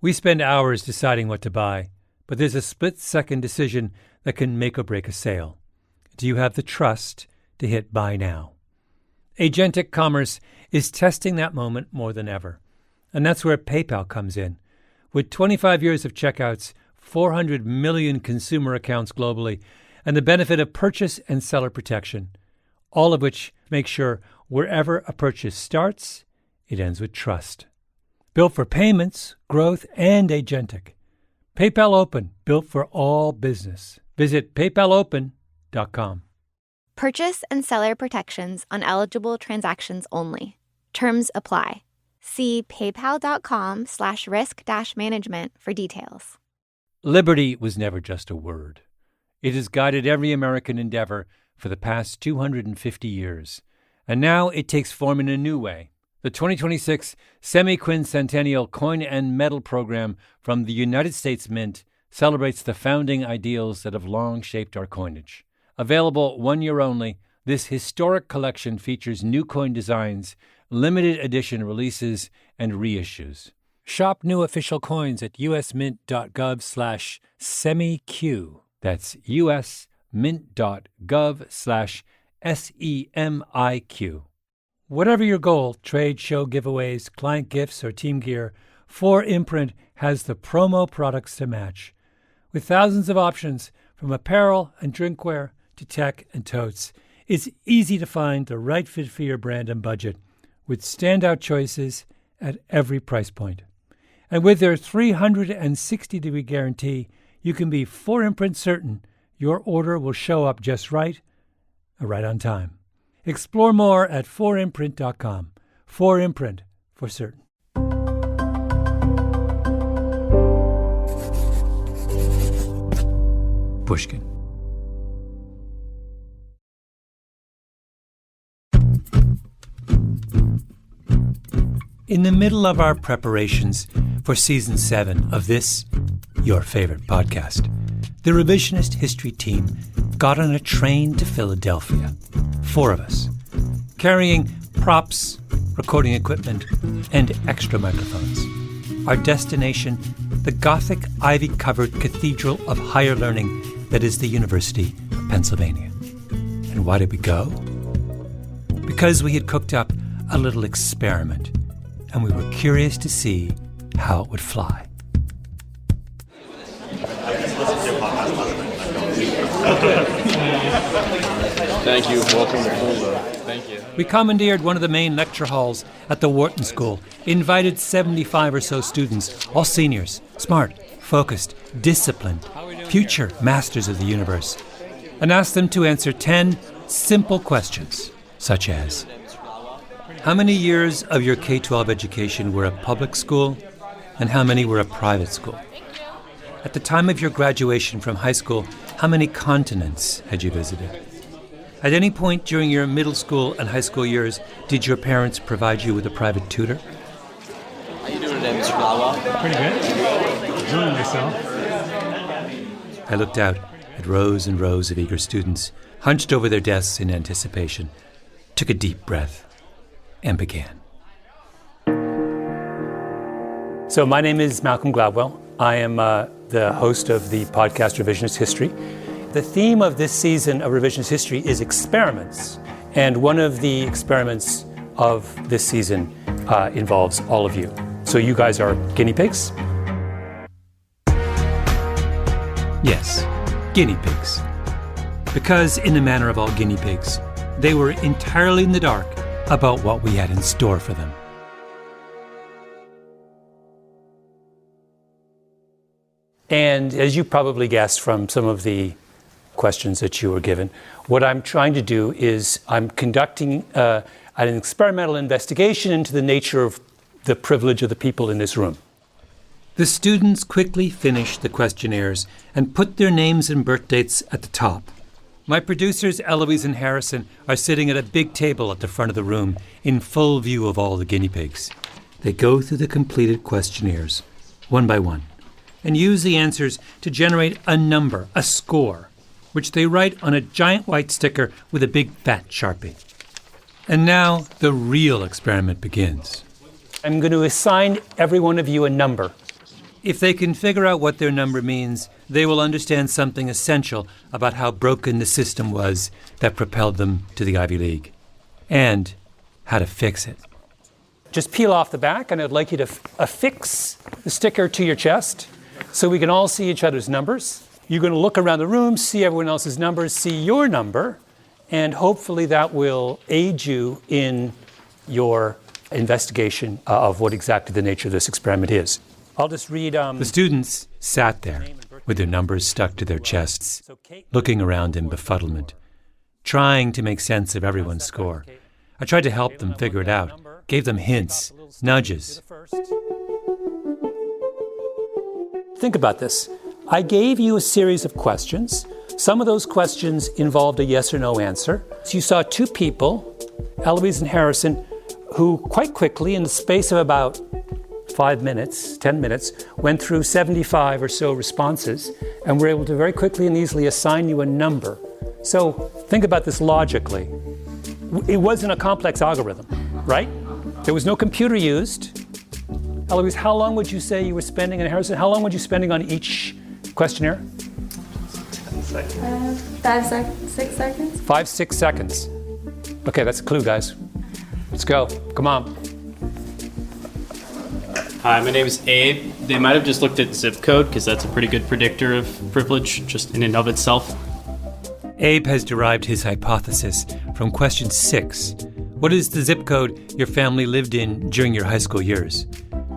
We spend hours deciding what to buy, but there's a split-second decision that can make or break a sale. Do you have the trust to hit buy now? Agentic commerce is testing that moment more than ever. And that's where PayPal comes in. With 25 years of checkouts, 400 million consumer accounts globally, and the benefit of purchase and seller protection, all of which make sure wherever a purchase starts, it ends with trust. Built for payments, growth, and agentic. PayPal Open, built for all business. Visit paypalopen.com. Purchase and seller protections on eligible transactions only. Terms apply. See paypal.com/risk-management for details. Liberty was never just a word. It has guided every American endeavor for the past 250 years. And now it takes form in a new way. The 2026 Semi-Quincentennial Coin and Medal Program from the United States Mint celebrates the founding ideals that have long shaped our coinage. Available 1 year only, this historic collection features new coin designs, limited edition releases, and reissues. Shop new official coins at usmint.gov/semiq. That's usmint.gov/SEMIQ. Whatever your goal, trade, show, giveaways, client gifts, or team gear, 4imprint has the promo products to match. With thousands of options, from apparel and drinkware to tech and totes, it's easy to find the right fit for your brand and budget, with standout choices at every price point. And with their 360-degree guarantee, you can be 4imprint certain your order will show up just right on time. Explore more at 4imprint.com. 4imprint for certain. Pushkin. In the middle of our preparations for Season 7 of this, your favorite podcast, the Revisionist History team got on a train to Philadelphia. 4 of us, carrying props, recording equipment, and extra microphones. Our destination, the Gothic ivy-covered cathedral of higher learning that is the University of Pennsylvania. And why did we go? Because we had cooked up a little experiment, and we were curious to see how it would fly. Thank you. Welcome to Full. Thank you. We commandeered one of the main lecture halls at the Wharton School, invited 75 or so students, all seniors, smart, focused, disciplined, future masters of the universe, and asked them to answer 10 simple questions, such as, how many years of your K-12 education were a public school, and how many were a private school? At the time of your graduation from high school, how many continents had you visited? At any point during your middle school and high school years, did your parents provide you with a private tutor? How you doing today, Mr. Gladwell? Pretty good. Enjoying myself. I looked out at rows and rows of eager students, hunched over their desks in anticipation, took a deep breath, and began. So my name is Malcolm Gladwell. I am the host of the podcast Revisionist History. The theme of this season of Revisionist History is experiments. And one of the experiments of this season involves all of you. So you guys are guinea pigs? Yes, guinea pigs. Because in the manner of all guinea pigs, they were entirely in the dark about what we had in store for them. And as you probably guessed from some of the questions that you were given, what I'm trying to do is I'm conducting an experimental investigation into the nature of the privilege of the people in this room. The students quickly finished the questionnaires and put their names and birth dates at the top. My producers, Eloise and Harrison, are sitting at a big table at the front of the room in full view of all the guinea pigs. They go through the completed questionnaires, one by one, and use the answers to generate a number, a score, which they write on a giant white sticker with a big fat Sharpie. And now the real experiment begins. I'm going to assign every one of you a number. If they can figure out what their number means, they will understand something essential about how broken the system was that propelled them to the Ivy League, and how to fix it. Just peel off the back, and I'd like you to affix the sticker to your chest so we can all see each other's numbers. You're going to look around the room, see everyone else's numbers, see your number, and hopefully that will aid you in your investigation of what exactly the nature of this experiment is. I'll just read... The students sat there with their numbers stuck to their chests, looking around in befuddlement, trying to make sense of everyone's score. I tried to help them figure it out, gave them hints, nudges. Think about this. I gave you a series of questions. Some of those questions involved a yes or no answer. So you saw two people, Eloise and Harrison, who quite quickly, in the space of about 5 minutes, 10 minutes, went through 75 or so responses and were able to very quickly and easily assign you a number. So think about this logically. It wasn't a complex algorithm, right? There was no computer used. Eloise, how long would you say you were spending, and Harrison, how long would you spending on each questionnaire? 6 seconds. 5-6 seconds. Okay, that's a clue, guys. Let's go. Come on. Hi, my name is Abe. They might have just looked at zip code because that's a pretty good predictor of privilege just in and of itself. Abe has derived his hypothesis from question 6. What is the zip code your family lived in during your high school years?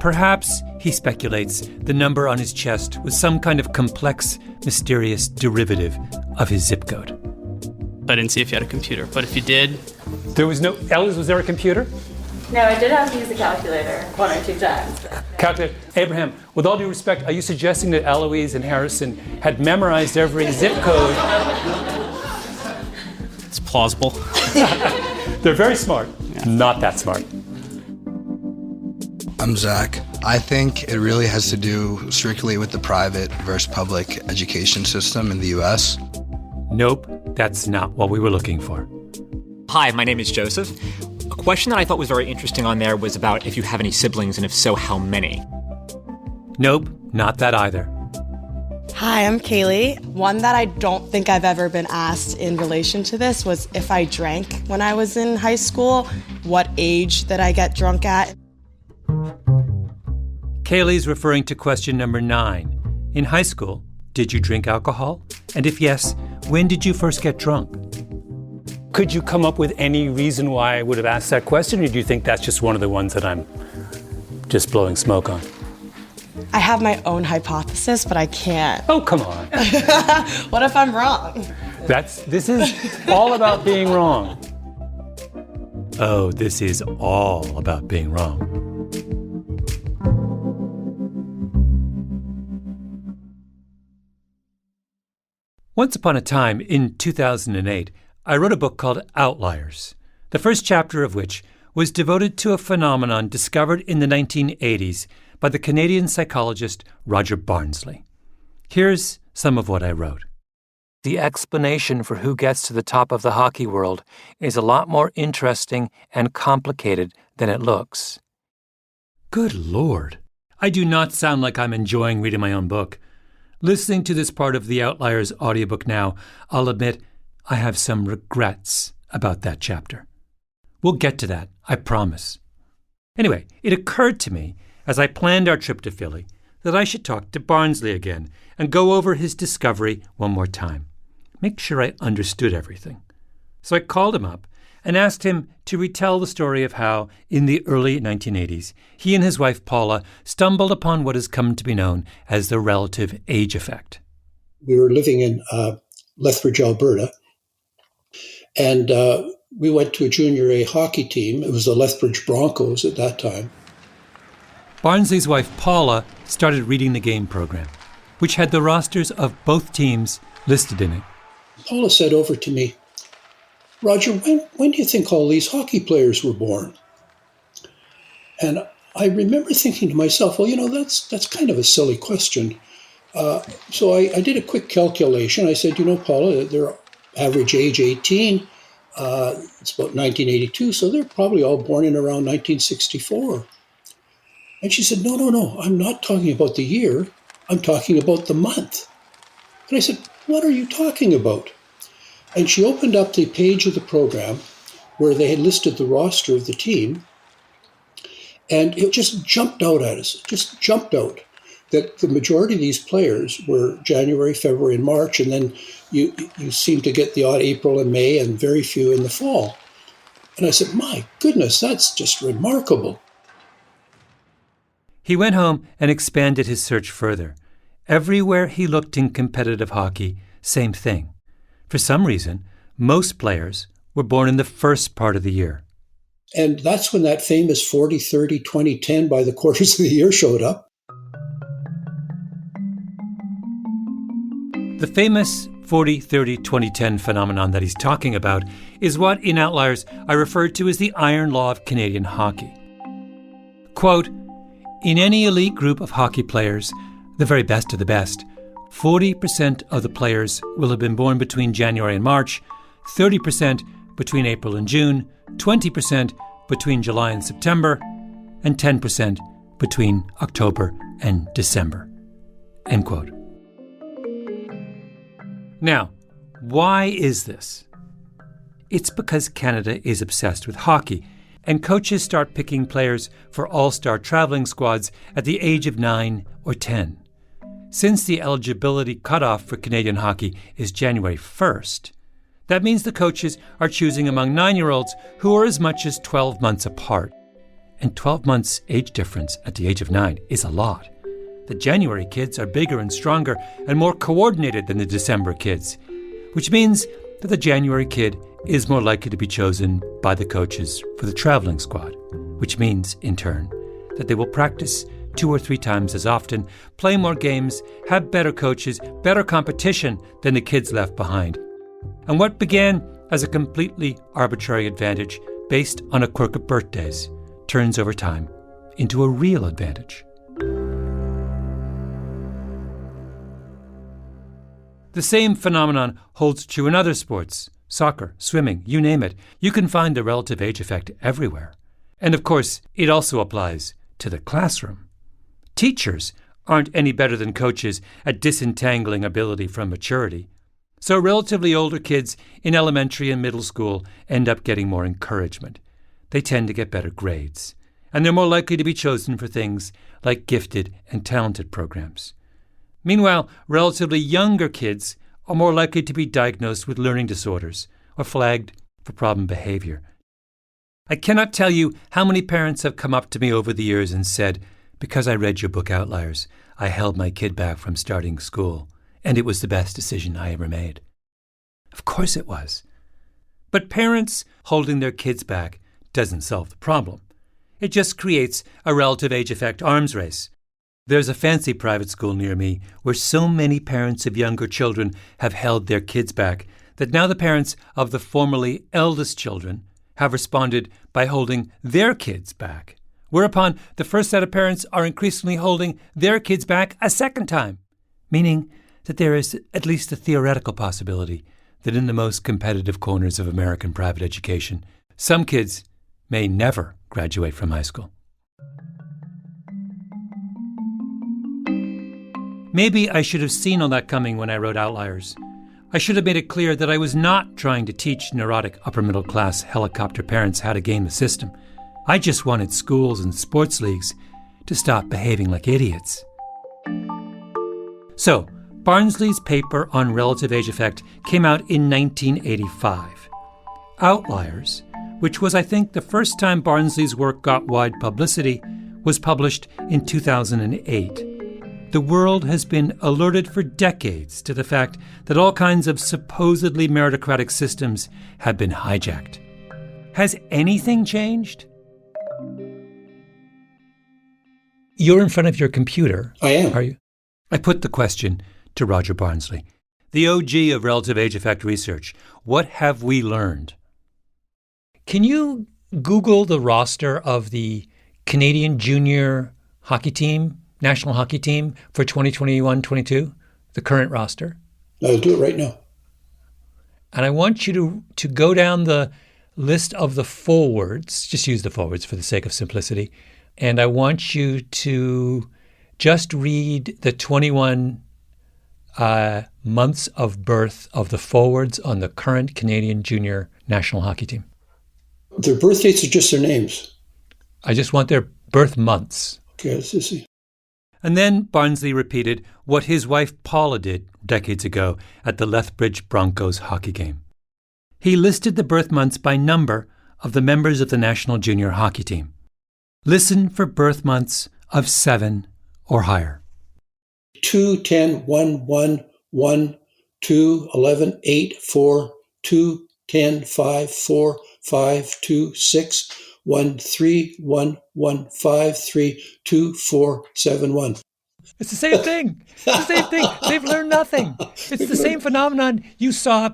Perhaps, he speculates, the number on his chest was some kind of complex, mysterious derivative of his zip code. I didn't see if you had a computer, but if you did... There was no... Eloise, was there a computer? No, I did have to use a calculator 1 or 2 times. Calculator. Abraham, with all due respect, are you suggesting that Eloise and Harrison had memorized every zip code? It's plausible. They're very smart. Yeah. Not that smart. I'm Zach. I think it really has to do strictly with the private versus public education system in the U.S. Nope, that's not what we were looking for. Hi, my name is Joseph. A question that I thought was very interesting on there was about if you have any siblings, and if so, how many? Nope, not that either. Hi, I'm Kaylee. One that I don't think I've ever been asked in relation to this was if I drank when I was in high school, what age did I get drunk at? Kaylee's referring to question number 9. In high school, did you drink alcohol? And if yes, when did you first get drunk? Could you come up with any reason why I would have asked that question, or do you think that's just one of the ones that I'm just blowing smoke on? I have my own hypothesis, but I can't. Oh, come on. What if I'm wrong? This is all about being wrong. Oh, this is all about being wrong. Once upon a time, in 2008, I wrote a book called Outliers, the first chapter of which was devoted to a phenomenon discovered in the 1980s by the Canadian psychologist Roger Barnsley. Here's some of what I wrote. The explanation for who gets to the top of the hockey world is a lot more interesting and complicated than it looks. Good Lord. I do not sound like I'm enjoying reading my own book. Listening to this part of the Outliers audiobook now, I'll admit I have some regrets about that chapter. We'll get to that, I promise. Anyway, it occurred to me, as I planned our trip to Philly, that I should talk to Barnsley again and go over his discovery one more time. Make sure I understood everything. So I called him up and asked him to retell the story of how, in the early 1980s, he and his wife Paula stumbled upon what has come to be known as the relative age effect. We were living in Lethbridge, Alberta, and we went to a junior A hockey team. It was the Lethbridge Broncos at that time. Barnsley's wife Paula started reading the game program, which had the rosters of both teams listed in it. Paula said over to me, "Roger, when do you think all these hockey players were born?" And I remember thinking to myself, well, that's kind of a silly question. So I did a quick calculation. I said, Paula, their average age 18. It's about 1982, so they're probably all born in around 1964. And she said, no, I'm not talking about the year. I'm talking about the month. And I said, what are you talking about? And she opened up the page of the program where they had listed the roster of the team. And it just jumped out at us, that the majority of these players were January, February, and March. And then you seem to get the odd April and May and very few in the fall. And I said, my goodness, that's just remarkable. He went home and expanded his search further. Everywhere he looked in competitive hockey, same thing. For some reason, most players were born in the first part of the year. And that's when that famous 40, 30, 20, 10 by the quarters of the year showed up. The famous 40, 30, 20, 10 phenomenon that he's talking about is what, in Outliers, I referred to as the iron law of Canadian hockey. Quote, in any elite group of hockey players, the very best of the best, 40% of the players will have been born between January and March, 30% between April and June, 20% between July and September, and 10% between October and December. End quote. Now, why is this? It's because Canada is obsessed with hockey, and coaches start picking players for all-star traveling squads at the age of 9 or 10. Since the eligibility cutoff for Canadian hockey is January 1st, that means the coaches are choosing among 9-year-olds who are as much as 12 months apart. And 12 months age difference at the age of 9 is a lot. The January kids are bigger and stronger and more coordinated than the December kids, which means that the January kid is more likely to be chosen by the coaches for the traveling squad, which means, in turn, that they will practice 2 or 3 times as often, play more games, have better coaches, better competition than the kids left behind. And what began as a completely arbitrary advantage based on a quirk of birthdays turns over time into a real advantage. The same phenomenon holds true in other sports. Soccer, swimming, you name it. You can find the relative age effect everywhere. And of course, it also applies to the classroom. Teachers aren't any better than coaches at disentangling ability from maturity. So relatively older kids in elementary and middle school end up getting more encouragement. They tend to get better grades. And they're more likely to be chosen for things like gifted and talented programs. Meanwhile, relatively younger kids are more likely to be diagnosed with learning disorders or flagged for problem behavior. I cannot tell you how many parents have come up to me over the years and said, because I read your book Outliers, I held my kid back from starting school, and it was the best decision I ever made. Of course it was. But parents holding their kids back doesn't solve the problem. It just creates a relative age effect arms race. There's a fancy private school near me where so many parents of younger children have held their kids back that now the parents of the formerly eldest children have responded by holding their kids back, whereupon the first set of parents are increasingly holding their kids back a second time, meaning that there is at least a theoretical possibility that in the most competitive corners of American private education, some kids may never graduate from high school. Maybe I should have seen all that coming when I wrote Outliers. I should have made it clear that I was not trying to teach neurotic upper-middle-class helicopter parents how to game the system. I just wanted schools and sports leagues to stop behaving like idiots. So, Barnsley's paper on relative age effect came out in 1985. Outliers, which was, I think, the first time Barnsley's work got wide publicity, was published in 2008. The world has been alerted for decades to the fact that all kinds of supposedly meritocratic systems have been hijacked. Has anything changed? You're in front of your computer. I am. Are you? I put the question to Roger Barnsley, the OG of relative age effect research. What have we learned? Can you Google the roster of the Canadian junior hockey team, national hockey team for 2021-22, the current roster? I'll do it right now. And I want you to go down the list of the forwards, just use the forwards for the sake of simplicity, and I want you to just read the 21 months of birth of the forwards on the current Canadian junior national hockey team. Their birth dates are just their names. I just want their birth months. Okay, let's see. And then Barnsley repeated what his wife Paula did decades ago at the Lethbridge Broncos hockey game. He listed the birth months by number of the members of the national junior hockey team. Listen for birth months of 7 or higher. 2, 10, 1, 1, 1, 2, 11, 8, 4, 2, 10, 5, 4, 5, 2, 6, 1, 3, 1, 1, 5, 3, 2, 4, 7, 1. It's the same thing. It's the same thing. They've learned nothing. It's the same phenomenon you saw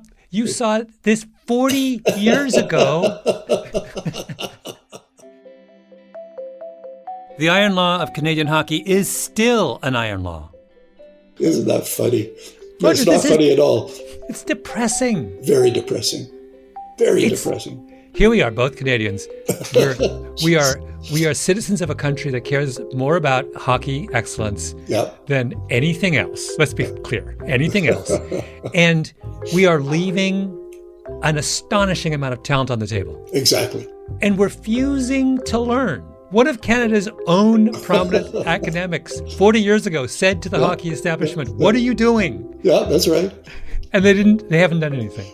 this 40 years ago. The iron law of Canadian hockey is still an iron law. Isn't that funny? Roger, It's not funny at all. It's depressing. Very depressing. Very depressing. Here we are, both Canadians. We are citizens of a country that cares more about hockey excellence than anything else. Let's be clear, anything else. And we are leaving an astonishing amount of talent on the table. Exactly. And we're refusing to learn. One of Canada's own prominent academics 40 years ago said to the hockey establishment, "What are you doing?" Yeah, that's right. And they haven't done anything.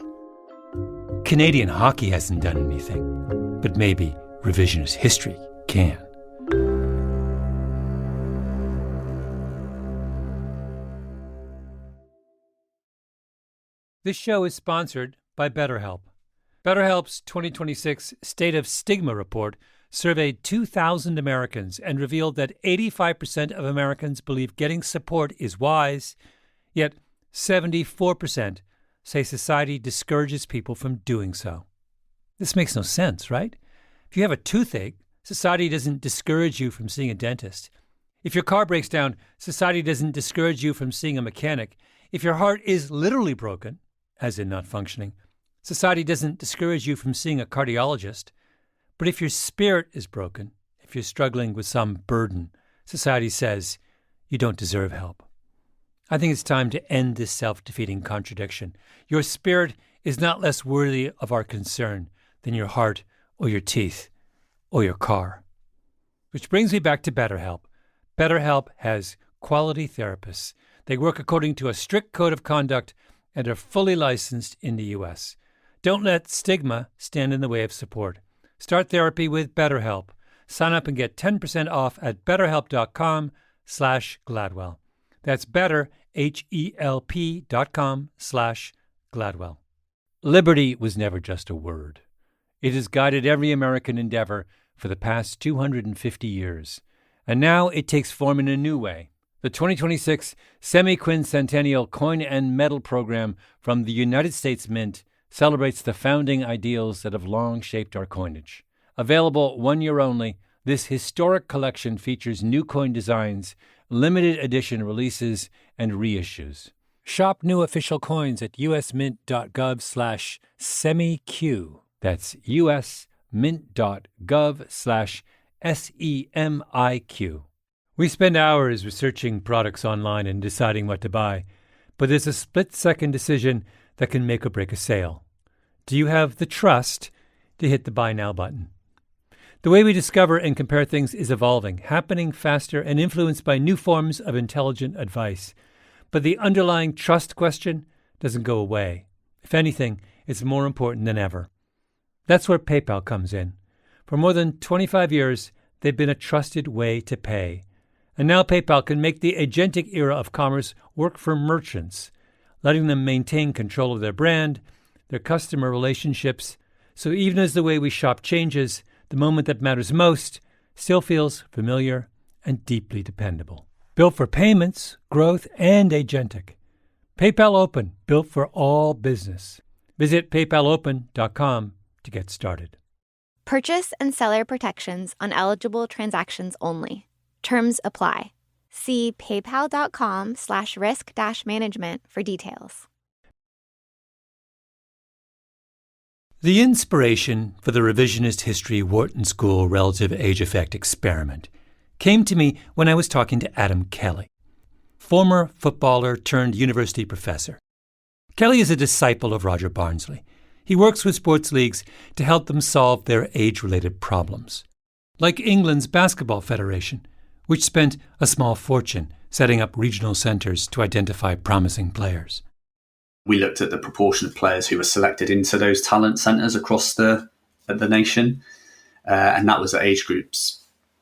Canadian hockey hasn't done anything, but maybe revisionist history can. This show is sponsored by BetterHelp. BetterHelp's 2026 State of Stigma report surveyed 2,000 Americans and revealed that 85% of Americans believe getting support is wise, yet 74% say society discourages people from doing so. This makes no sense, right? If you have a toothache, society doesn't discourage you from seeing a dentist. If your car breaks down, society doesn't discourage you from seeing a mechanic. If your heart is literally broken, as in not functioning, society doesn't discourage you from seeing a cardiologist. But if your spirit is broken, if you're struggling with some burden, society says you don't deserve help. I think it's time to end this self-defeating contradiction. Your spirit is not less worthy of our concern than your heart or your teeth or your car. Which brings me back to BetterHelp. BetterHelp has quality therapists. They work according to a strict code of conduct and are fully licensed in the U.S. Don't let stigma stand in the way of support. Start therapy with BetterHelp. Sign up and get 10% off at betterhelp.com/Gladwell. That's betterhelp.com/Gladwell. Liberty was never just a word. It has guided every American endeavor for the past 250 years. And now it takes form in a new way. The 2026 Semi-Quincentennial Coin and Medal Program from the United States Mint celebrates the founding ideals that have long shaped our coinage. Available 1 year only, this historic collection features new coin designs, limited edition releases, and reissues. Shop new official coins at usmint.gov/semiq. That's usmint.gov/SEMIQ. We spend hours researching products online and deciding what to buy, but there's a split-second decision that can make or break a sale. Do you have the trust to hit the Buy Now button? The way we discover and compare things is evolving, happening faster and influenced by new forms of intelligent advice. But the underlying trust question doesn't go away. If anything, it's more important than ever. That's where PayPal comes in. For more than 25 years, they've been a trusted way to pay. And now PayPal can make the agentic era of commerce work for merchants, letting them maintain control of their brand, their customer relationships. So even as the way we shop changes, the moment that matters most still feels familiar and deeply dependable. Built for payments, growth, and agentic. PayPal Open, built for all business. Visit paypalopen.com to get started. Purchase and seller protections on eligible transactions only. Terms apply. See paypal.com/risk-management for details. The inspiration for the Revisionist History Wharton School Relative Age Effect experiment came to me when I was talking to Adam Kelly, former footballer turned university professor. Kelly is a disciple of Roger Barnsley. He works with sports leagues to help them solve their age-related problems, like England's Basketball Federation, which spent a small fortune setting up regional centres to identify promising players. We looked at the proportion of players who were selected into those talent centres across the nation, and that was at age groups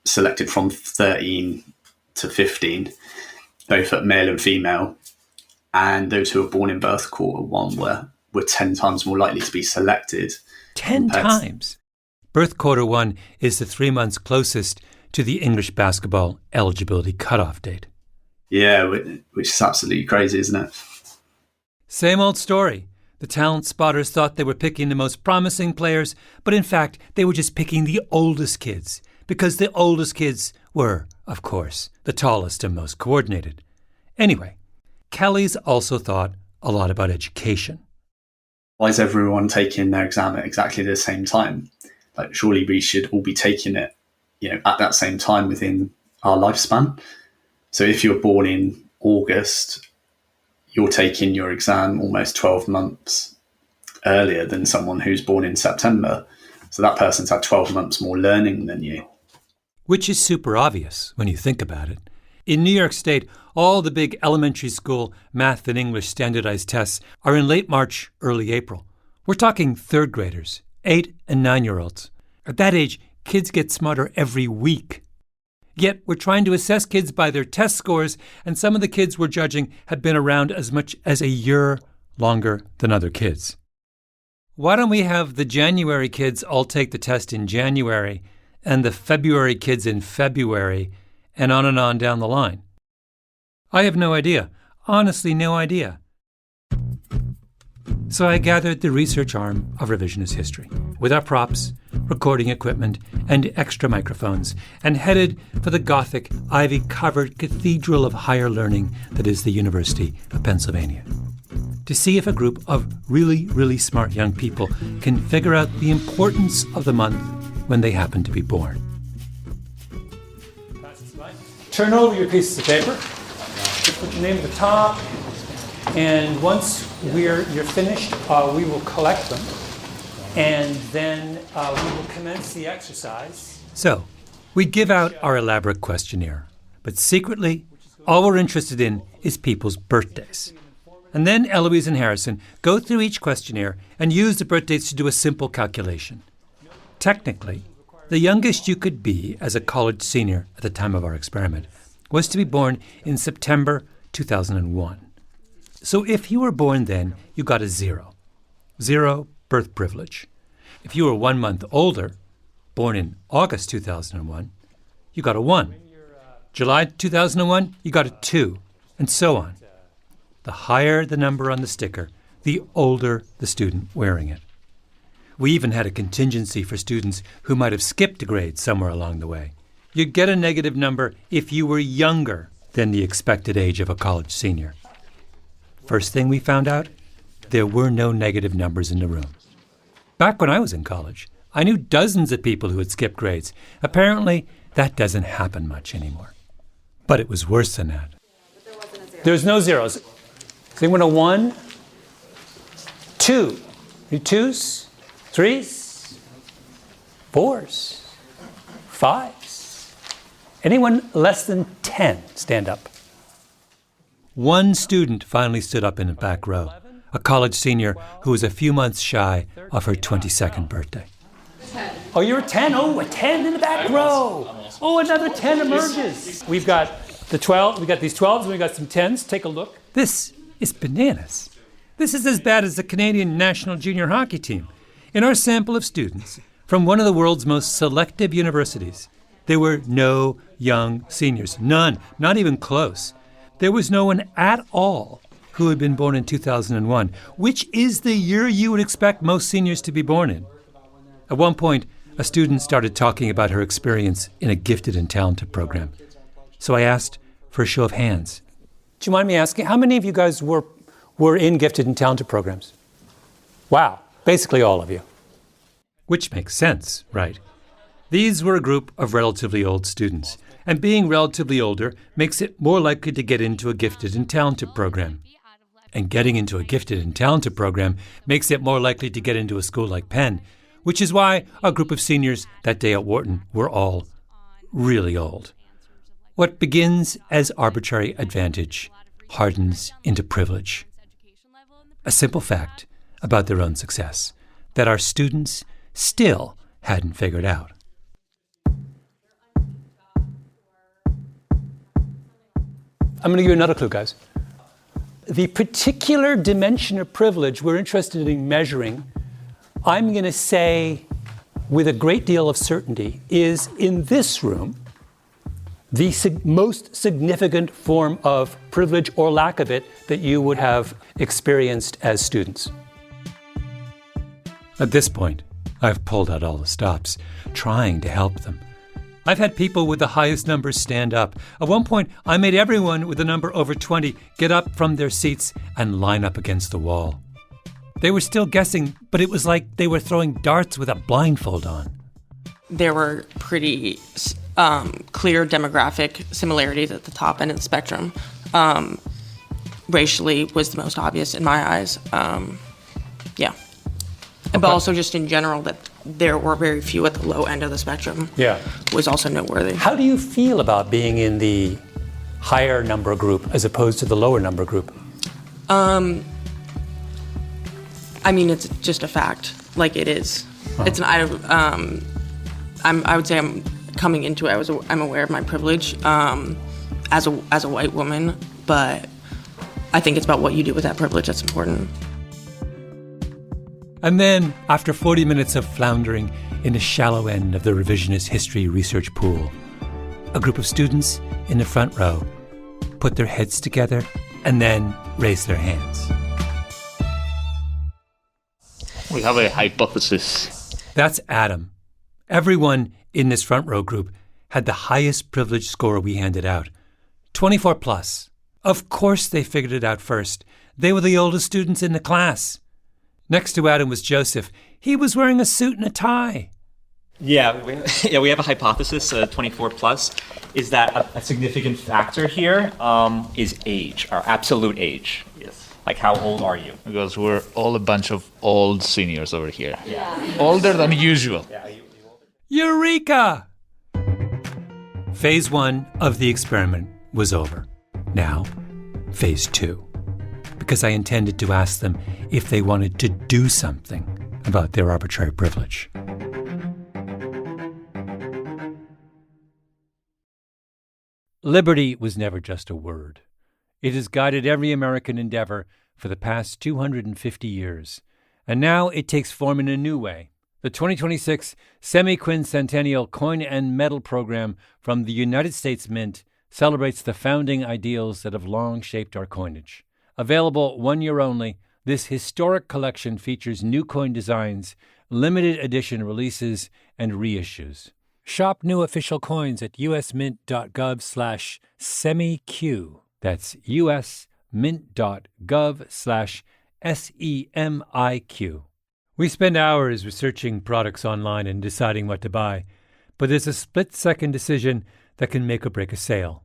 selected from 13 to 15, both at male and female. And those who were born in birth quarter 1 were 10 times more likely to be selected. 10 times? Birth quarter 1 is the 3 months closest to the English basketball eligibility cutoff date. Yeah, which is absolutely crazy, isn't it? Same old story. The talent spotters thought they were picking the most promising players, but in fact, they were just picking the oldest kids, because the oldest kids were, of course, the tallest and most coordinated. Anyway, Kelly's also thought a lot about education. Why is everyone taking their exam at exactly the same time? Like, surely we should all be taking it, at that same time within our lifespan. So if you're born in August, you're taking your exam almost 12 months earlier than someone who's born in September. So that person's had 12 months more learning than you. Which is super obvious when you think about it. In New York State, all the big elementary school math and English standardized tests are in late March, early April. We're talking third graders, 8 and 9-year-olds. At that age, kids get smarter every week. Yet we're trying to assess kids by their test scores, and some of the kids we're judging have been around as much as a year longer than other kids. Why don't we have the January kids all take the test in January and the February kids in February, and on down the line? I have no idea. Honestly, no idea. So I gathered the research arm of Revisionist History with our props, recording equipment, and extra microphones, and headed for the Gothic, ivy-covered cathedral of higher learning that is the University of Pennsylvania, to see if a group of really, really smart young people can figure out the importance of the month when they happen to be born. Turn over your pieces of paper. Just put your name at the top. And once you're finished, we will collect them. And then we will commence the exercise. So, we give out our elaborate questionnaire. But secretly, all we're interested in is people's birthdays. And then Eloise and Harrison go through each questionnaire and use the birthdates to do a simple calculation. Technically, the youngest you could be as a college senior at the time of our experiment was to be born in September 2001. So if you were born then, you got a 0. 0 birth privilege. If you were 1 month older, born in August 2001, you got a 1. July 2001, you got a 2, and so on. The higher the number on the sticker, the older the student wearing it. We even had a contingency for students who might have skipped a grade somewhere along the way. You'd get a negative number if you were younger than the expected age of a college senior. First thing we found out, there were no negative numbers in the room. Back when I was in college, I knew dozens of people who had skipped grades. Apparently, that doesn't happen much anymore. But it was worse than that. There's no zeros. Is anyone a 1? 2? Any 2s? 3s? 4s? 5s? Anyone less than 10? Stand up. One student finally stood up in the back row, a college senior who was a few months shy of her 22nd birthday. 10. Oh, you're a 10? Oh, a 10 in the back row. Oh, another 10 emerges. We've got the 12, we've got these 12s, and we've got some 10s. Take a look. This is bananas. This is as bad as the Canadian national junior hockey team. In our sample of students from one of the world's most selective universities, there were no young seniors. None, not even close. There was no one at all who had been born in 2001, which is the year you would expect most seniors to be born in. At one point, a student started talking about her experience in a gifted and talented program. So I asked for a show of hands. Do you mind me asking, how many of you guys were in gifted and talented programs? Wow, basically all of you. Which makes sense, right? These were a group of relatively old students, And being relatively older makes it more likely to get into a gifted and talented program. And getting into a gifted and talented program makes it more likely to get into a school like Penn, which is why our group of seniors that day at Wharton were all really old. What begins as arbitrary advantage hardens into privilege. A simple fact about their own success that our students still hadn't figured out. I'm going to give you another clue, guys. The particular dimension of privilege we're interested in measuring, I'm going to say with a great deal of certainty, is in this room the most significant form of privilege or lack of it that you would have experienced as students. At this point, I've pulled out all the stops, trying to help them. I've had people with the highest numbers stand up. At one point, I made everyone with a number over 20 get up from their seats and line up against the wall. They were still guessing, but it was like they were throwing darts with a blindfold on. There were pretty clear demographic similarities at the top end of the spectrum. Racially was the most obvious in my eyes. Yeah. Okay. But also just in general that there were very few at the low end of the spectrum. Yeah. Was also noteworthy. How do you feel about being in the higher number group as opposed to the lower number group? I mean, it's just a fact. Like it is. It's I would say I'm coming into it. I'm aware of my privilege as a white woman, but I think it's about what you do with that privilege that's important. And then, after 40 minutes of floundering in the shallow end of the revisionist history research pool, a group of students in the front row put their heads together and then raised their hands. We have a hypothesis. That's Adam. Everyone in this front row group had the highest privilege score we handed out, 24 plus. Of course they figured it out first. They were the oldest students in the class. Next to Adam was Joseph. He was wearing a suit and a tie. Yeah, we have a hypothesis, 24 plus, is that a significant factor here is age, our absolute age. Yes. Like, how old are you? Because we're all a bunch of old seniors over here. Yeah. Older than usual. Yeah. Eureka! Phase 1 of the experiment was over. Now, phase 2. Because I intended to ask them if they wanted to do something about their arbitrary privilege. Liberty was never just a word. It has guided every American endeavor for the past 250 years. And now it takes form in a new way. The 2026 Semi-Quincentennial Coin and Medal Program from the United States Mint celebrates the founding ideals that have long shaped our coinage. Available 1 year only, this historic collection features new coin designs, limited edition releases, and reissues. Shop new official coins at usmint.gov/semiq. That's usmint.gov/SEMIQ. We spend hours researching products online and deciding what to buy, but there's a split-second decision that can make or break a sale.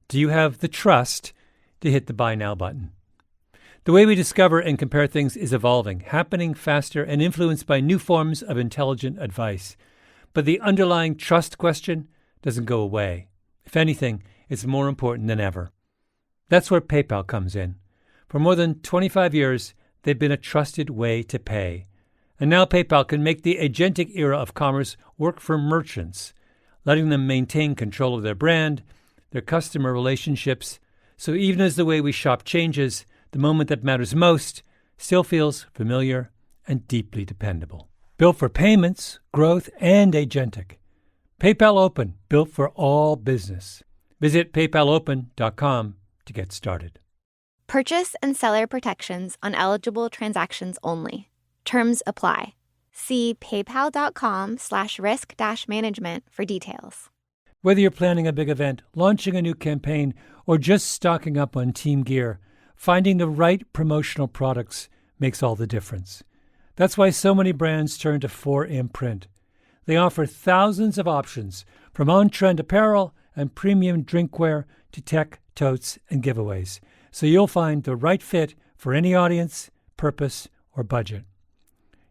Do you have the trust to hit the Buy Now button? The way we discover and compare things is evolving, happening faster and influenced by new forms of intelligent advice. But the underlying trust question doesn't go away. If anything, it's more important than ever. That's where PayPal comes in. For more than 25 years, they've been a trusted way to pay. And now PayPal can make the agentic era of commerce work for merchants, letting them maintain control of their brand, their customer relationships. So even as the way we shop changes, the moment that matters most still feels familiar and deeply dependable. Built for payments, growth, and agentic. PayPal Open, built for all business. Visit paypalopen.com to get started. Purchase and seller protections on eligible transactions only. Terms apply. See paypal.com/risk-management for details. Whether you're planning a big event, launching a new campaign, or just stocking up on team gear, finding the right promotional products makes all the difference. That's why so many brands turn to 4imprint. They offer thousands of options, from on-trend apparel and premium drinkware to tech, totes, and giveaways. So you'll find the right fit for any audience, purpose, or budget.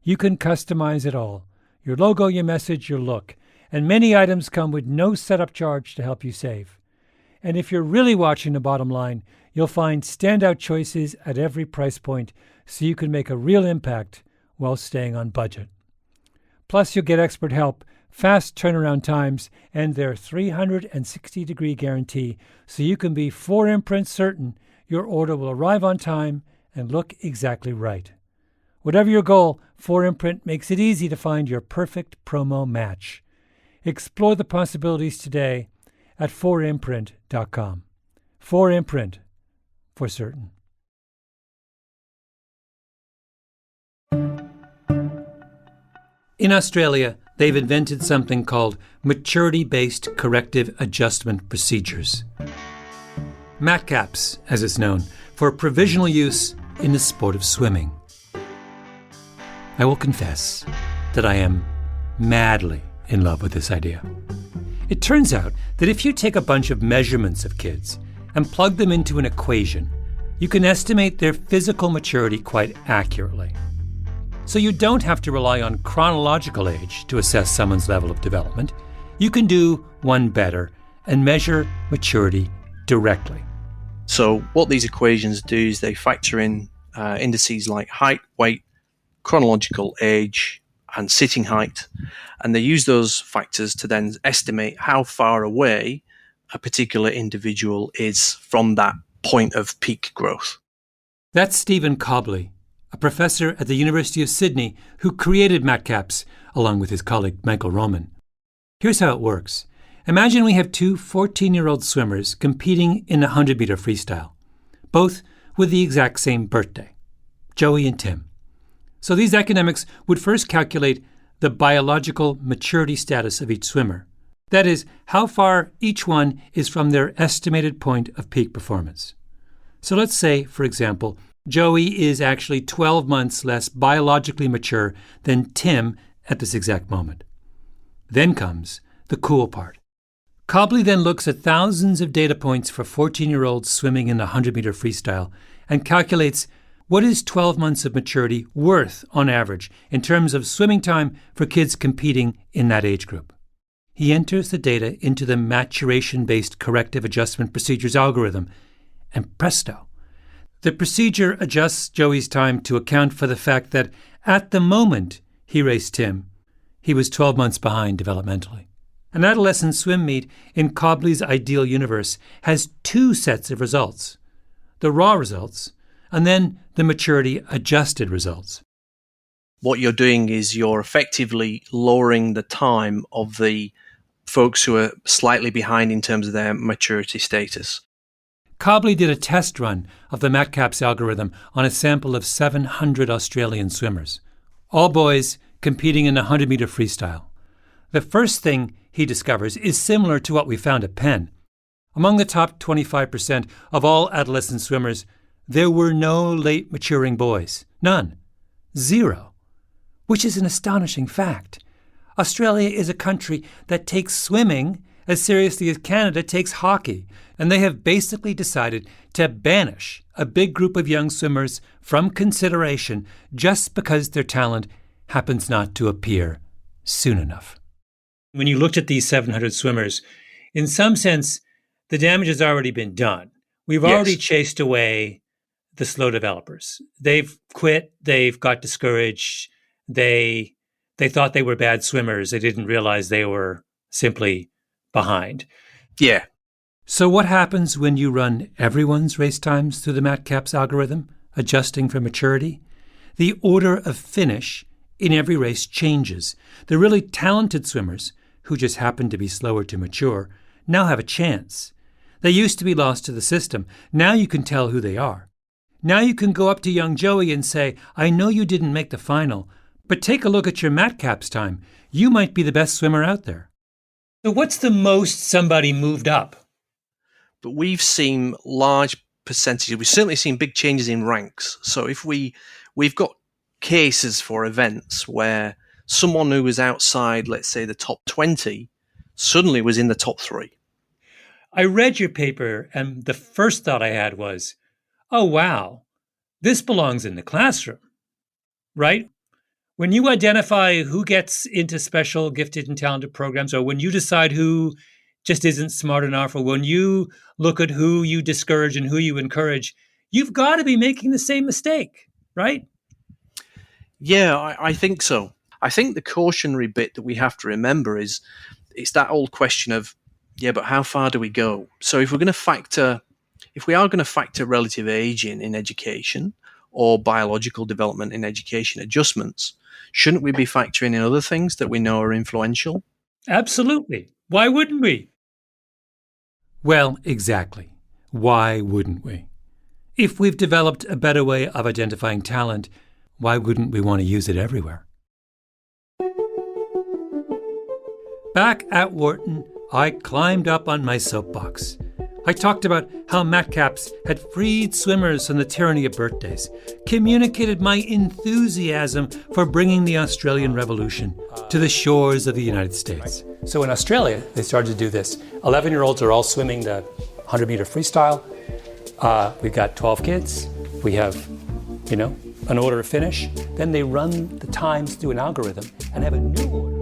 You can customize it all: your logo, your message, your look. And many items come with no setup charge to help you save. And if you're really watching the bottom line, you'll find standout choices at every price point so you can make a real impact while staying on budget. Plus, you'll get expert help, fast turnaround times, and their 360-degree guarantee so you can be 4-imprint certain your order will arrive on time and look exactly right. Whatever your goal, 4imprint makes it easy to find your perfect promo match. Explore the possibilities today at 4imprint.com. 4imprint, for certain. In Australia, they've invented something called maturity-based corrective adjustment procedures. MATCAPs, as it's known, for provisional use in the sport of swimming. I will confess that I am madly in love with this idea. It turns out that if you take a bunch of measurements of kids and plug them into an equation, you can estimate their physical maturity quite accurately. So you don't have to rely on chronological age to assess someone's level of development. You can do one better and measure maturity directly. So what these equations do is they factor in indices like height, weight, chronological age, and sitting height, and they use those factors to then estimate how far away a particular individual is from that point of peak growth. That's Stephen Cobley, a professor at the University of Sydney who created MATCAPs along with his colleague Michael Roman. Here's how it works. Imagine we have two 14-year-old swimmers competing in a 100-meter freestyle, both with the exact same birthday, Joey and Tim. So these academics would first calculate the biological maturity status of each swimmer. That is, how far each one is from their estimated point of peak performance. So let's say, for example, Joey is actually 12 months less biologically mature than Tim at this exact moment. Then comes the cool part. Cobley then looks at thousands of data points for 14-year-olds swimming in the 100-meter freestyle and calculates what is 12 months of maturity worth on average in terms of swimming time for kids competing in that age group. He enters the data into the maturation-based corrective adjustment procedures algorithm, and presto, the procedure adjusts Joey's time to account for the fact that at the moment he raced Tim, he was 12 months behind developmentally. An adolescent swim meet in Cobley's ideal universe has two sets of results: the raw results and then the maturity-adjusted results. What you're doing is you're effectively lowering the time of the folks who are slightly behind in terms of their maturity status. Cobley did a test run of the MATCAPs algorithm on a sample of 700 Australian swimmers, all boys competing in a 100-meter freestyle. The first thing he discovers is similar to what we found at Penn. Among the top 25% of all adolescent swimmers, there were no late maturing boys. None. Zero. Which is an astonishing fact. Australia is a country that takes swimming as seriously as Canada takes hockey, and they have basically decided to banish a big group of young swimmers from consideration just because their talent happens not to appear soon enough. When you looked at these 700 swimmers, in some sense, the damage has already been done. We've already chased away the slow developers. They've quit. They've got discouraged. They thought they were bad swimmers. They didn't realize they were simply behind. Yeah. So what happens when you run everyone's race times through the MATCAPs algorithm, adjusting for maturity? The order of finish in every race changes. The really talented swimmers, who just happen to be slower to mature, now have a chance. They used to be lost to the system. Now you can tell who they are. Now you can go up to young Joey and say, I know you didn't make the final, but take a look at your MATCAPs time. You might be the best swimmer out there. So what's the most somebody moved up? But we've seen large percentages. We've certainly seen big changes in ranks. So if we've got cases for events where someone who was outside, let's say, the top 20 suddenly was in the top 3. I read your paper, and the first thought I had was, oh, wow, this belongs in the classroom, right? When you identify who gets into special gifted and talented programs, or when you decide who just isn't smart enough, or when you look at who you discourage and who you encourage, you've got to be making the same mistake, right? Yeah, I think so. I think the cautionary bit that we have to remember is it's that old question of, yeah, but how far do we go? So if we are going to factor relative age in education or biological development in education adjustments, shouldn't we be factoring in other things that we know are influential? Absolutely. Why wouldn't we? Well, exactly. Why wouldn't we? If we've developed a better way of identifying talent, why wouldn't we want to use it everywhere? Back at Wharton, I climbed up on my soapbox. I talked about how Matcaps had freed swimmers from the tyranny of birthdays, communicated my enthusiasm for bringing the Australian Revolution to the shores of the United States. So in Australia, they started to do this. 11-year-olds are all swimming the 100-meter freestyle. We've got 12 kids. We have, an order of finish. Then they run the times through an algorithm and have a new order.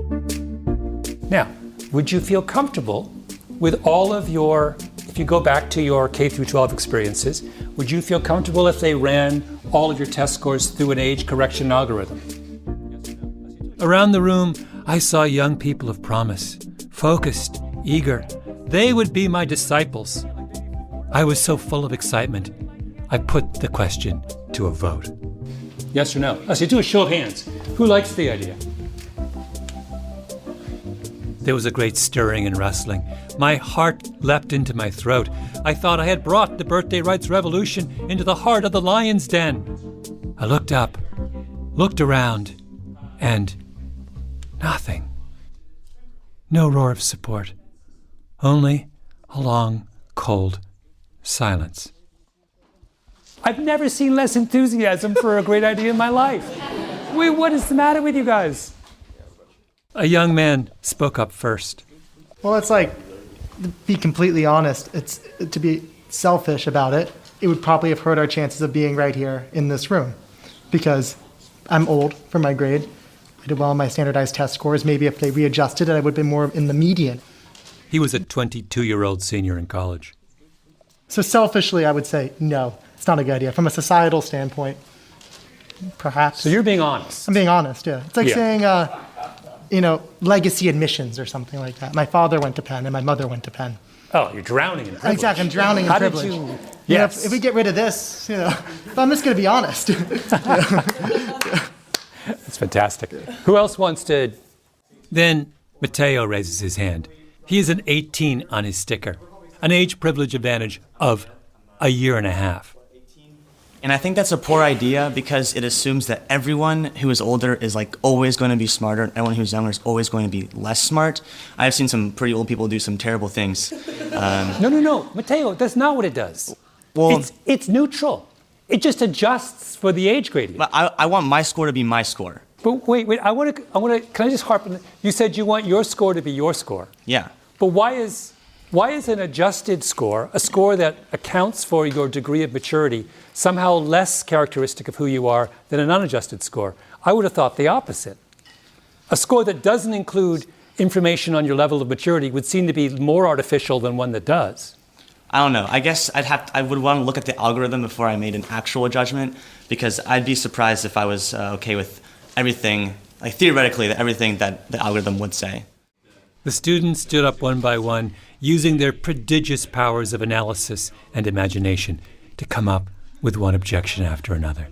Now, would you feel comfortable with all of if you go back to your K through 12 experiences, would you feel comfortable if they ran all of your test scores through an age correction algorithm? Around the room, I saw young people of promise, focused, eager. They would be my disciples. I was so full of excitement, I put the question to a vote. Yes or no? Let's do a show of hands. Who likes the idea? There was a great stirring and rustling. My heart leapt into my throat. I thought I had brought the birthday rights revolution into the heart of the lion's den. I looked up, looked around, and nothing. No roar of support. Only a long, cold silence. I've never seen less enthusiasm for a great idea in my life. Wait, what is the matter with you guys? A young man spoke up first. Well, it's like, to be completely honest, it's to be selfish about it. It would probably have hurt our chances of being right here in this room because I'm old for my grade. I did well on my standardized test scores. Maybe if they readjusted it, I would have been more in the median. He was a 22-year-old senior in college. So selfishly, I would say, no, it's not a good idea. From a societal standpoint, perhaps. So you're being honest. I'm being honest, yeah. It's like saying, legacy admissions or something like that. My father went to Penn and my mother went to Penn. Oh, you're drowning in privilege. Exactly, I'm drowning in privilege. How did you... Yes. If we get rid of this, I'm just going to be honest. That's fantastic. Who else wants to... Then Matteo raises his hand. He is an 18 on his sticker, an age privilege advantage of a year and a half. And I think that's a poor idea because it assumes that everyone who is older is always going to be smarter and everyone who's younger is always going to be less smart. I've seen some pretty old people do some terrible things. No, Matteo, that's not what it does. Well, it's neutral. It just adjusts for the age gradient. But I want my score to be my score. But wait, I want to, can I just harp on, you said you want your score to be your score. Yeah. But why is an adjusted score, a score that accounts for your degree of maturity, somehow less characteristic of who you are than an unadjusted score? I would have thought the opposite. A score that doesn't include information on your level of maturity would seem to be more artificial than one that does. I don't know. I guess I would want to look at the algorithm before I made an actual judgment because I'd be surprised if I was okay with everything, theoretically, everything that the algorithm would say. The students stood up one by one, using their prodigious powers of analysis and imagination to come up with one objection after another.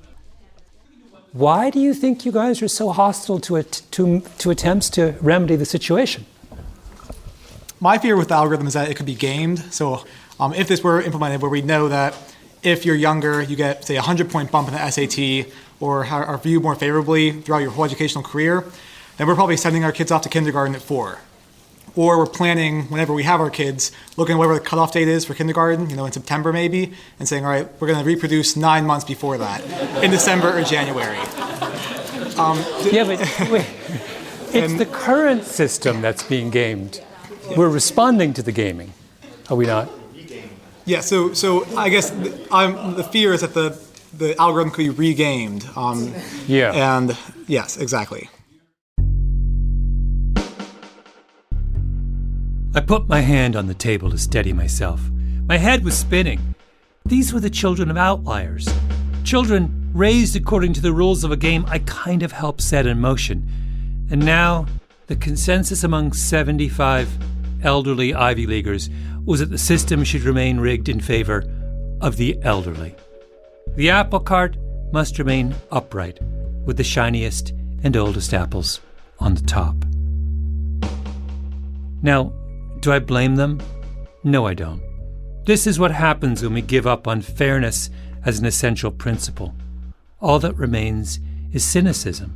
Why do you think you guys are so hostile to attempts to remedy the situation? My fear with the algorithm is that it could be gamed. So if this were implemented where we know that if you're younger, you get, say, a 100-point bump in the SAT or are viewed more favorably throughout your whole educational career, then we're probably sending our kids off to kindergarten at 4. Or we're planning, whenever we have our kids, looking at whatever the cutoff date is for kindergarten, in September maybe, and saying, all right, we're going to reproduce 9 months before that, in December or January. Wait. It's the current system that's being gamed. We're responding to the gaming. Are we not? Yeah, so I guess the fear is that the algorithm could be regamed. Yeah. And yes, exactly. I put my hand on the table to steady myself. My head was spinning. These were the children of Outliers. Children raised according to the rules of a game I kind of helped set in motion. And now, the consensus among 75 elderly Ivy Leaguers was that the system should remain rigged in favor of the elderly. The apple cart must remain upright, with the shiniest and oldest apples on the top. Now, do I blame them? No, I don't. This is what happens when we give up on fairness as an essential principle. All that remains is cynicism.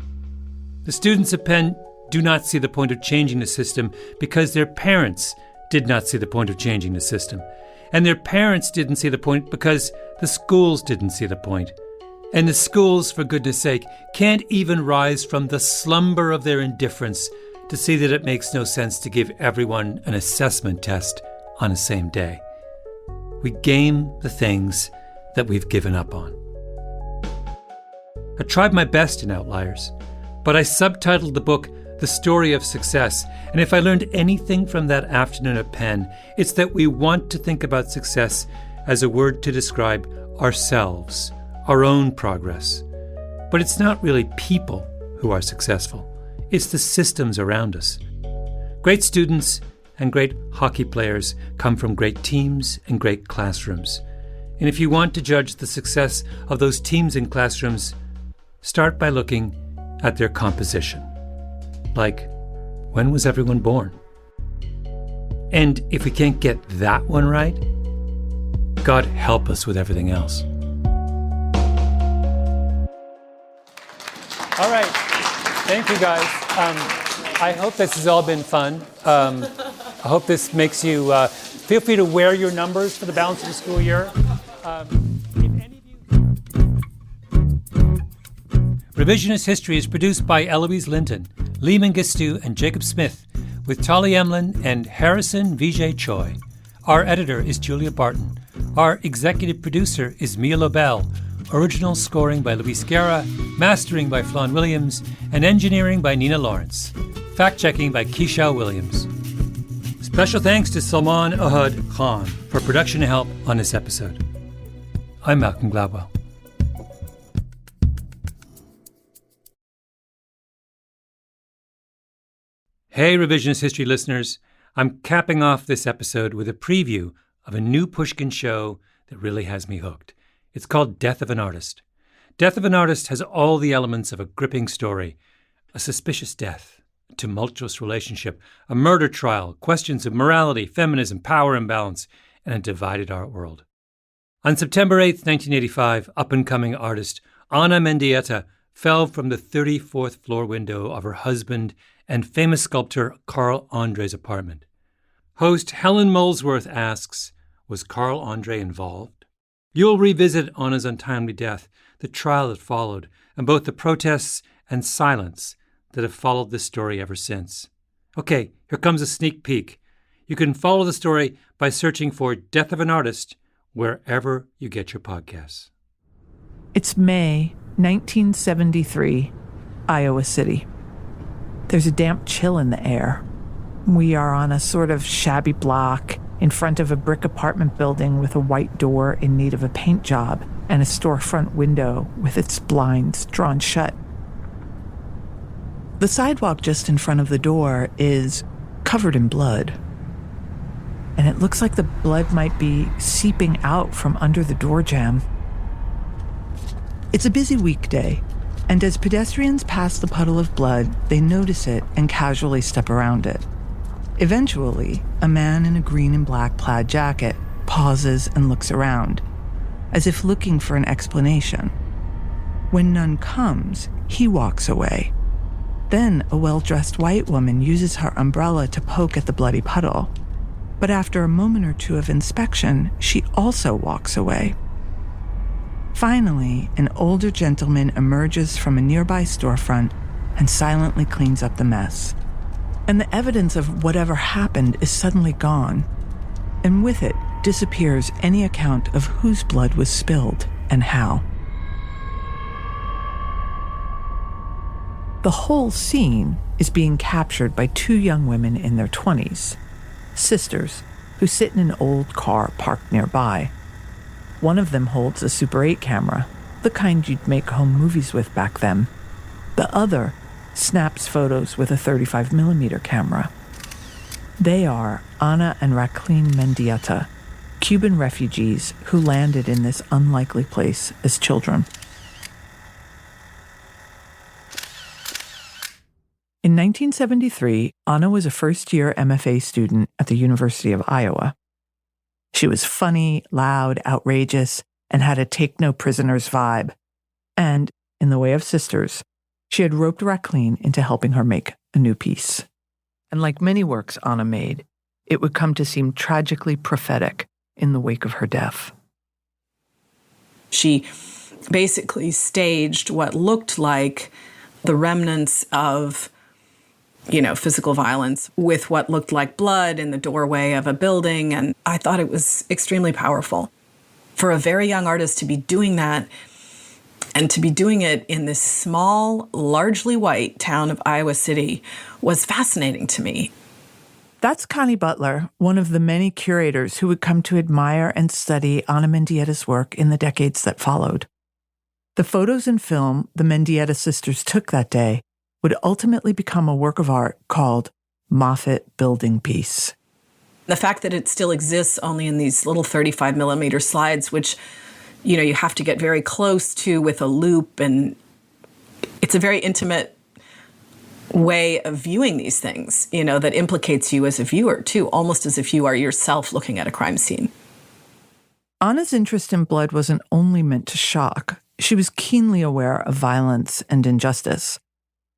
The students of Penn do not see the point of changing the system because their parents did not see the point of changing the system. And their parents didn't see the point because the schools didn't see the point. And the schools, for goodness sake, can't even rise from the slumber of their indifference to see that it makes no sense to give everyone an assessment test on the same day. We game the things that we've given up on. I tried my best in Outliers, but I subtitled the book The Story of Success, and if I learned anything from that afternoon at Penn, it's that we want to think about success as a word to describe ourselves, our own progress. But it's not really people who are successful. It's the systems around us. Great students and great hockey players come from great teams and great classrooms. And if you want to judge the success of those teams and classrooms, start by looking at their composition. Like, when was everyone born? And if we can't get that one right, God help us with everything else. All right. Thank you, guys. I hope this has all been fun. I hope this makes you feel free to wear your numbers for the balance of the school year. Revisionist History is produced by Eloise Linton, Lee Mengistu, and Jacob Smith, with Tali Emlin and Harrison Vijay Choi. Our editor is Julia Barton. Our executive producer is Mia Lobel. Original scoring by Luis Guerra, mastering by Flawn Williams, and engineering by Nina Lawrence. Fact-checking by Keisha Williams. Special thanks to Salman Ahad Khan for production help on this episode. I'm Malcolm Gladwell. Hey, Revisionist History listeners. I'm capping off this episode with a preview of a new Pushkin show that really has me hooked. It's called Death of an Artist. Death of an Artist has all the elements of a gripping story. A suspicious death, a tumultuous relationship, a murder trial, questions of morality, feminism, power imbalance, and a divided art world. On September 8th, 1985, up-and-coming artist Ana Mendieta fell from the 34th floor window of her husband and famous sculptor Carl Andre's apartment. Host Helen Molesworth asks, was Carl Andre involved? You'll revisit Anna's untimely death, the trial that followed, and both the protests and silence that have followed this story ever since. Okay, here comes a sneak peek. You can follow the story by searching for Death of an Artist wherever you get your podcasts. It's May 1973, Iowa City. There's a damp chill in the air. We are on a sort of shabby block in front of a brick apartment building with a white door in need of a paint job and a storefront window with its blinds drawn shut. The sidewalk just in front of the door is covered in blood. And it looks like the blood might be seeping out from under the door jamb. It's a busy weekday, and as pedestrians pass the puddle of blood, they notice it and casually step around it. Eventually, a man in a green and black plaid jacket pauses and looks around, as if looking for an explanation. When none comes, he walks away. Then a well-dressed white woman uses her umbrella to poke at the bloody puddle. But after a moment or two of inspection, she also walks away. Finally, an older gentleman emerges from a nearby storefront and silently cleans up the mess. And the evidence of whatever happened is suddenly gone. and with it disappears any account of whose blood was spilled and how. The whole scene is being captured by two young women in their 20s, sisters, who sit in an old car parked nearby. One of them holds a Super 8 camera, the kind you'd make home movies with back then. The other snaps photos with a 35mm camera. They are Ana and Jacqueline Mendieta, Cuban refugees who landed in this unlikely place as children. In 1973, Ana was a first-year MFA student at the University of Iowa. She was funny, loud, outrageous, and had a take-no-prisoners vibe. And, in the way of sisters, she had roped Jacqueline into helping her make a new piece. And like many works Ana made, it would come to seem tragically prophetic in the wake of her death. She basically staged what looked like the remnants of physical violence with what looked like blood in the doorway of a building. And I thought it was extremely powerful. For a very young artist to be doing that, and to be doing it in this small, largely white town of Iowa City, was fascinating to me. That's Connie Butler, one of the many curators who would come to admire and study Ana Mendieta's work in the decades that followed. The photos and film the Mendieta sisters took that day would ultimately become a work of art called Moffat Building Piece. The fact that it still exists only in these little 35mm slides, which, you have to get very close to with a loop, and it's a very intimate way of viewing these things, that implicates you as a viewer, too, almost as if you are yourself looking at a crime scene. Ana's interest in blood wasn't only meant to shock. She was keenly aware of violence and injustice.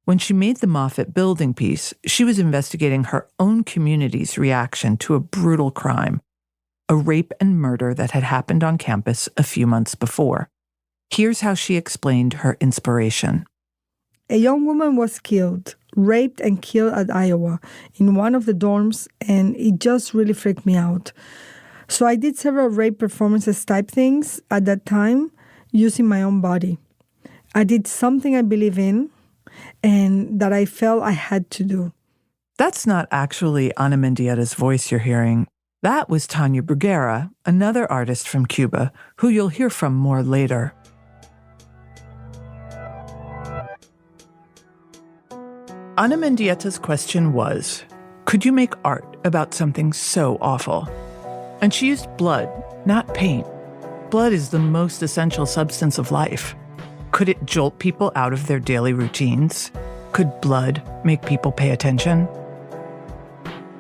When she made the Moffat Building Piece, she was investigating her own community's reaction to a brutal crime, a rape and murder that had happened on campus a few months before. Here's how she explained her inspiration. A young woman was killed, raped and killed at Iowa in one of the dorms, and it just really freaked me out. So I did several rape performances type things at that time using my own body. I did something I believe in and that I felt I had to do. That's not actually Ana Mendieta's voice you're hearing. That was Tanya Bruguera, another artist from Cuba, who you'll hear from more later. Ana Mendieta's question was, could you make art about something so awful? And she used blood, not paint. Blood is the most essential substance of life. Could it jolt people out of their daily routines? Could blood make people pay attention?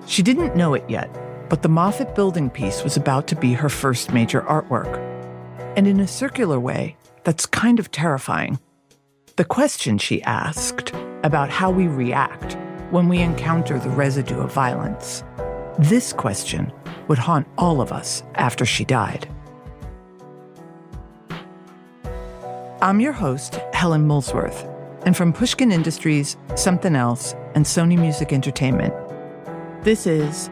She didn't know it yet, but the Moffat Building Piece was about to be her first major artwork. And in a circular way, that's kind of terrifying. The question she asked about how we react when we encounter the residue of violence, this question would haunt all of us after she died. I'm your host, Helen Molesworth, and from Pushkin Industries, Something Else, and Sony Music Entertainment, this is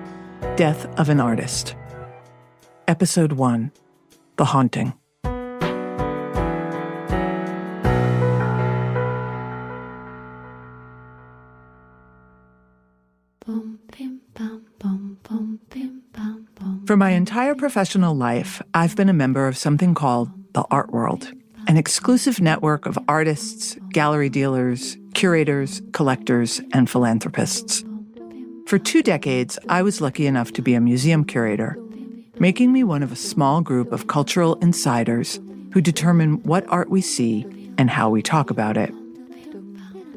Death of an Artist. Episode 1, The Haunting. For my entire professional life, I've been a member of something called the Art World, an exclusive network of artists, gallery dealers, curators, collectors, and philanthropists. For 2 decades, I was lucky enough to be a museum curator, making me one of a small group of cultural insiders who determine what art we see and how we talk about it.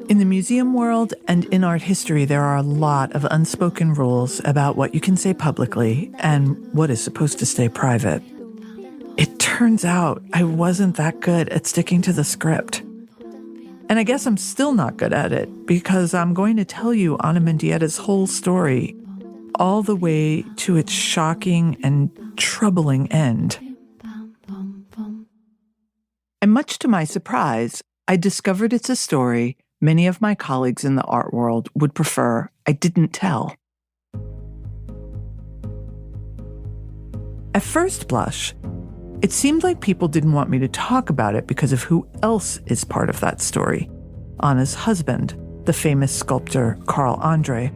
In the museum world and in art history, there are a lot of unspoken rules about what you can say publicly and what is supposed to stay private. It turns out I wasn't that good at sticking to the script. And I guess I'm still not good at it because I'm going to tell you Ana Mendieta's whole story, all the way to its shocking and troubling end. And much to my surprise, I discovered it's a story many of my colleagues in the art world would prefer I didn't tell. At first blush, it seemed like people didn't want me to talk about it because of who else is part of that story. Anna's husband, the famous sculptor Carl Andre.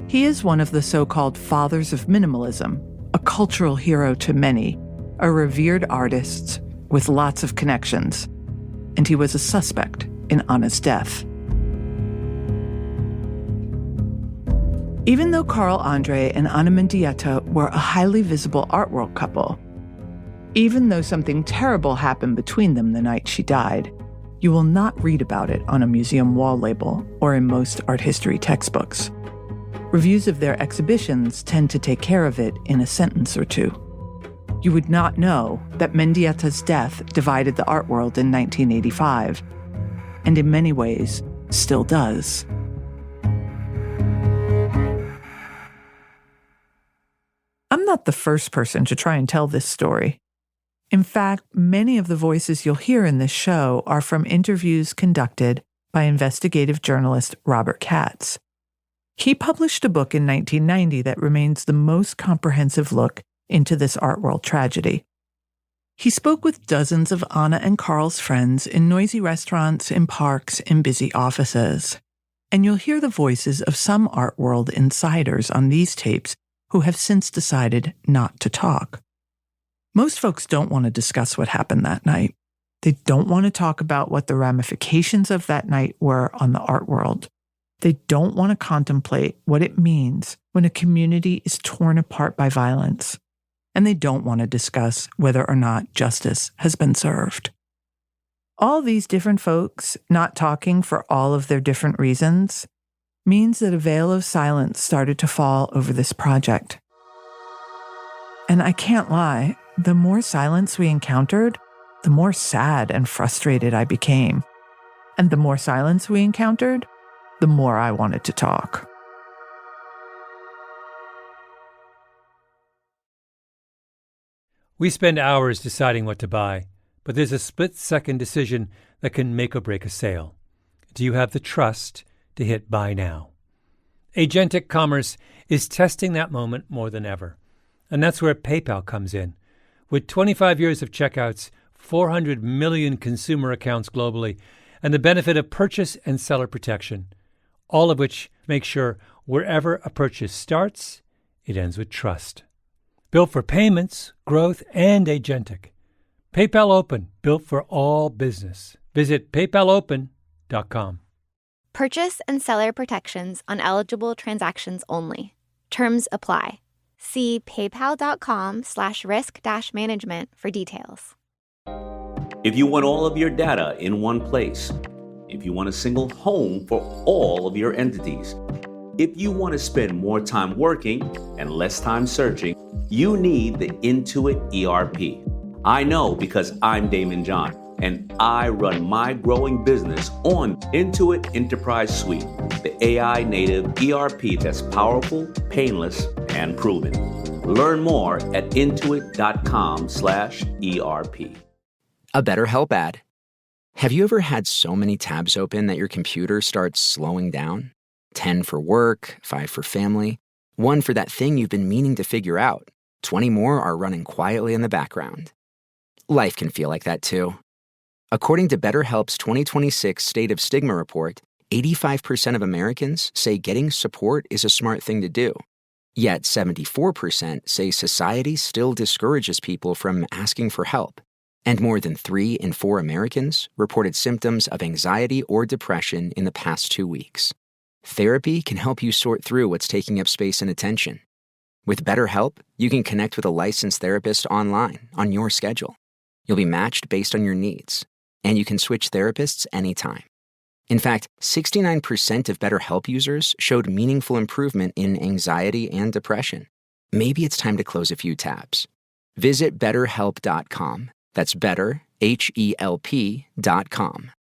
He is one of the so-called fathers of minimalism, a cultural hero to many, a revered artist with lots of connections, and he was a suspect in Anna's death. Even though Carl Andre and Anna Mendieta were a highly visible art world couple, even though something terrible happened between them the night she died, you will not read about it on a museum wall label or in most art history textbooks. Reviews of their exhibitions tend to take care of it in a sentence or two. You would not know that Mendieta's death divided the art world in 1985, and in many ways still does. I'm not the first person to try and tell this story. In fact, many of the voices you'll hear in this show are from interviews conducted by investigative journalist Robert Katz. He published a book in 1990 that remains the most comprehensive look into this art world tragedy. He spoke with dozens of Anna and Carl's friends in noisy restaurants, in parks, in busy offices. And you'll hear the voices of some art world insiders on these tapes who have since decided not to talk. Most folks don't want to discuss what happened that night. They don't want to talk about what the ramifications of that night were on the art world. They don't want to contemplate what it means when a community is torn apart by violence. And they don't want to discuss whether or not justice has been served. All these different folks not talking for all of their different reasons means that a veil of silence started to fall over this project. And I can't lie, the more silence we encountered, the more sad and frustrated I became. And the more silence we encountered, the more I wanted to talk. We spend hours deciding what to buy, but there's a split-second decision that can make or break a sale. Do you have the trust to hit buy now? Agentic commerce is testing that moment more than ever. And that's where PayPal comes in. With 25 years of checkouts, 400 million consumer accounts globally, and the benefit of purchase and seller protection, all of which make sure wherever a purchase starts, it ends with trust. Built for payments, growth, and agentic. PayPal Open, built for all business. Visit paypalopen.com. Purchase and seller protections on eligible transactions only. Terms apply. See paypal.com/risk-management for details. If you want all of your data in one place, if you want a single home for all of your entities, if you want to spend more time working and less time searching, you need the Intuit ERP. I know because I'm Damon John, and I run my growing business on Intuit Enterprise Suite, the AI native ERP that's powerful, painless, and proven. Learn more at intuit.com/ERP. A BetterHelp ad. Have you ever had so many tabs open that your computer starts slowing down? 10 for work, 5 for family, 1 for that thing you've been meaning to figure out. 20 more are running quietly in the background. Life can feel like that too. According to BetterHelp's 2026 State of Stigma report, 85% of Americans say getting support is a smart thing to do. Yet 74% say society still discourages people from asking for help. And more than 3 in 4 Americans reported symptoms of anxiety or depression in the past 2 weeks. Therapy can help you sort through what's taking up space and attention. With BetterHelp, you can connect with a licensed therapist online on your schedule. You'll be matched based on your needs, and you can switch therapists anytime. In fact, 69% of BetterHelp users showed meaningful improvement in anxiety and depression. Maybe it's time to close a few tabs. Visit BetterHelp.com. That's better, HELP.com.